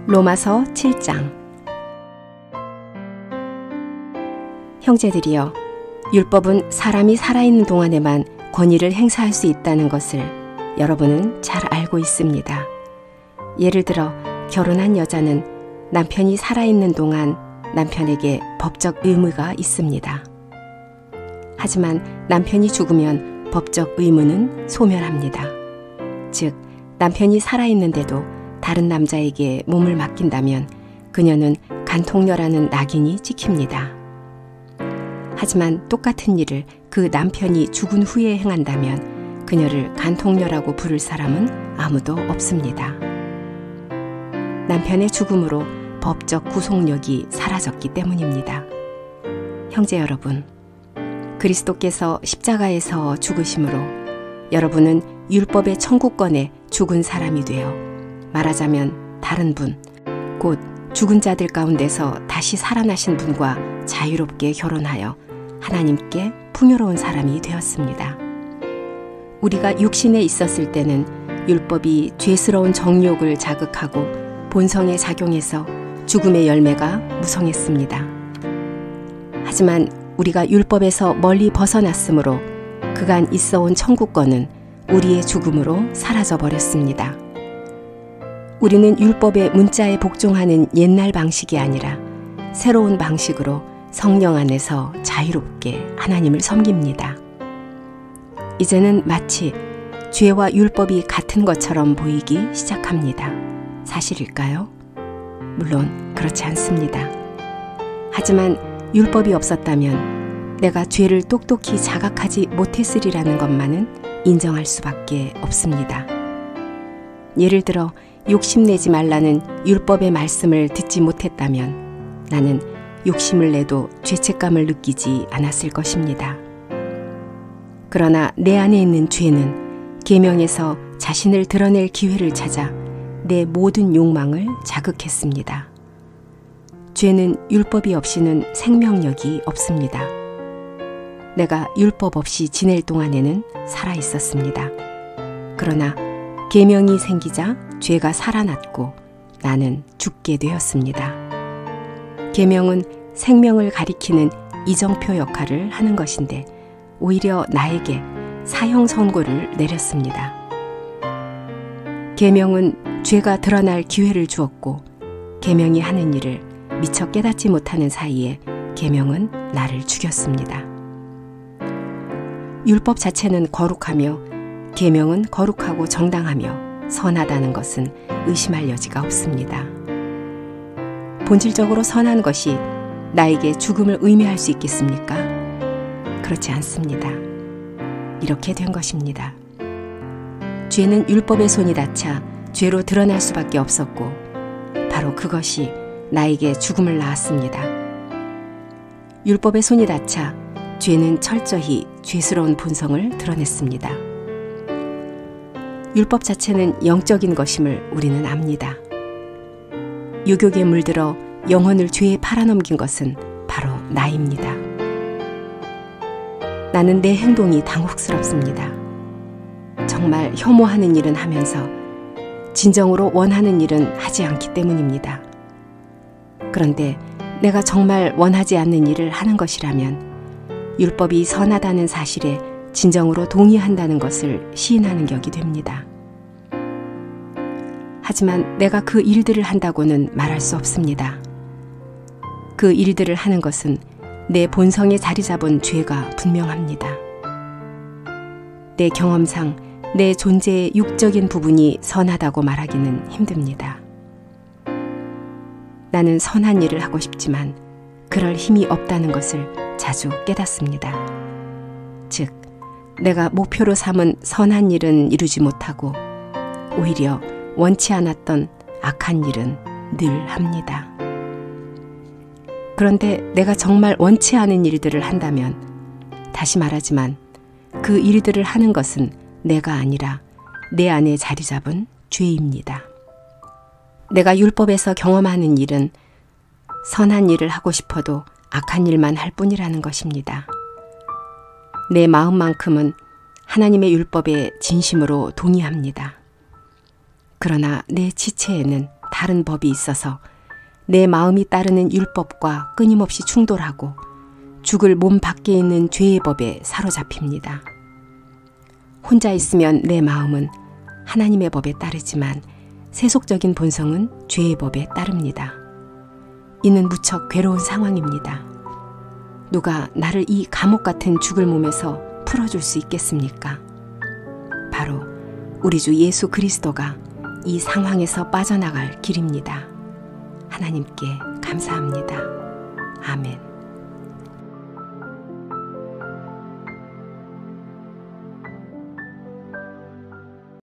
로마서 7장. 형제들이여, 율법은 사람이 살아있는 동안에만 권위를 행사할 수 있다는 것을 여러분은 잘 알고 있습니다. 예를 들어 결혼한 여자는 남편이 살아있는 동안 남편에게 법적 의무가 있습니다. 하지만 남편이 죽으면 법적 의무는 소멸합니다. 즉, 남편이 살아있는데도 다른 남자에게 몸을 맡긴다면 그녀는 간통녀라는 낙인이 찍힙니다. 하지만 똑같은 일을 그 남편이 죽은 후에 행한다면 그녀를 간통녀라고 부를 사람은 아무도 없습니다. 남편의 죽음으로 법적 구속력이 사라졌기 때문입니다. 형제 여러분, 그리스도께서 십자가에서 죽으심으로 여러분은 율법의 청구권에 죽은 사람이 되어 말하자면 다른 분, 곧 죽은 자들 가운데서 다시 살아나신 분과 자유롭게 결혼하여 하나님께 풍요로운 사람이 되었습니다. 우리가 육신에 있었을 때는 율법이 죄스러운 정욕을 자극하고 본성에 작용해서 죽음의 열매가 무성했습니다. 하지만 우리가 율법에서 멀리 벗어났으므로 그간 있어온 청구권은 우리의 죽음으로 사라져 버렸습니다. 우리는 율법의 문자에 복종하는 옛날 방식이 아니라 새로운 방식으로 성령 안에서 자유롭게 하나님을 섬깁니다. 이제는 마치 죄와 율법이 같은 것처럼 보이기 시작합니다. 사실일까요? 물론 그렇지 않습니다. 하지만 율법이 없었다면 내가 죄를 똑똑히 자각하지 못했으리라는 것만은 인정할 수밖에 없습니다. 예를 들어 욕심내지 말라는 율법의 말씀을 듣지 못했다면 나는 욕심을 내도 죄책감을 느끼지 않았을 것입니다. 그러나 내 안에 있는 죄는 계명에서 자신을 드러낼 기회를 찾아 내 모든 욕망을 자극했습니다. 죄는 율법이 없이는 생명력이 없습니다. 내가 율법 없이 지낼 동안에는 살아 있었습니다. 그러나 계명이 생기자 죄가 살아났고 나는 죽게 되었습니다. 계명은 생명을 가리키는 이정표 역할을 하는 것인데 오히려 나에게 사형 선고를 내렸습니다. 계명은 죄가 드러날 기회를 주었고 계명이 하는 일을 미처 깨닫지 못하는 사이에 계명은 나를 죽였습니다. 율법 자체는 거룩하며 계명은 거룩하고 정당하며 선하다는 것은 의심할 여지가 없습니다. 본질적으로 선한 것이 나에게 죽음을 의미할 수 있겠습니까? 그렇지 않습니다. 이렇게 된 것입니다. 죄는 율법의 손이 닿자 죄로 드러날 수밖에 없었고 바로 그것이 나에게 죽음을 낳았습니다. 율법의 손이 닿자 죄는 철저히 죄스러운 본성을 드러냈습니다. 율법 자체는 영적인 것임을 우리는 압니다. 유욕에 물들어 영혼을 죄에 팔아넘긴 것은 바로 나입니다. 나는 내 행동이 당혹스럽습니다. 정말 혐오하는 일은 하면서 진정으로 원하는 일은 하지 않기 때문입니다. 그런데 내가 정말 원하지 않는 일을 하는 것이라면 율법이 선하다는 사실에 진정으로 동의한다는 것을 시인하는 격이 됩니다. 하지만 내가 그 일들을 한다고는 말할 수 없습니다. 그 일들을 하는 것은 내 본성에 자리 잡은 죄가 분명합니다. 내 경험상 내 존재의 육적인 부분이 선하다고 말하기는 힘듭니다. 나는 선한 일을 하고 싶지만 그럴 힘이 없다는 것을 자주 깨닫습니다. 즉, 내가 목표로 삼은 선한 일은 이루지 못하고 오히려 원치 않았던 악한 일은 늘 합니다. 그런데 내가 정말 원치 않은 일들을 한다면, 다시 말하지만 그 일들을 하는 것은 내가 아니라 내 안에 자리 잡은 죄입니다. 내가 율법에서 경험하는 일은 선한 일을 하고 싶어도 악한 일만 할 뿐이라는 것입니다. 내 마음만큼은 하나님의 율법에 진심으로 동의합니다. 그러나 내 지체에는 다른 법이 있어서 내 마음이 따르는 율법과 끊임없이 충돌하고 죽을 몸 밖에 있는 죄의 법에 사로잡힙니다. 혼자 있으면 내 마음은 하나님의 법에 따르지만 세속적인 본성은 죄의 법에 따릅니다. 이는 무척 괴로운 상황입니다. 누가 나를 이 감옥 같은 죽을 몸에서 풀어줄 수 있겠습니까? 바로 우리 주 예수 그리스도가 이 상황에서 빠져나갈 길입니다. 하나님께 감사합니다. 아멘.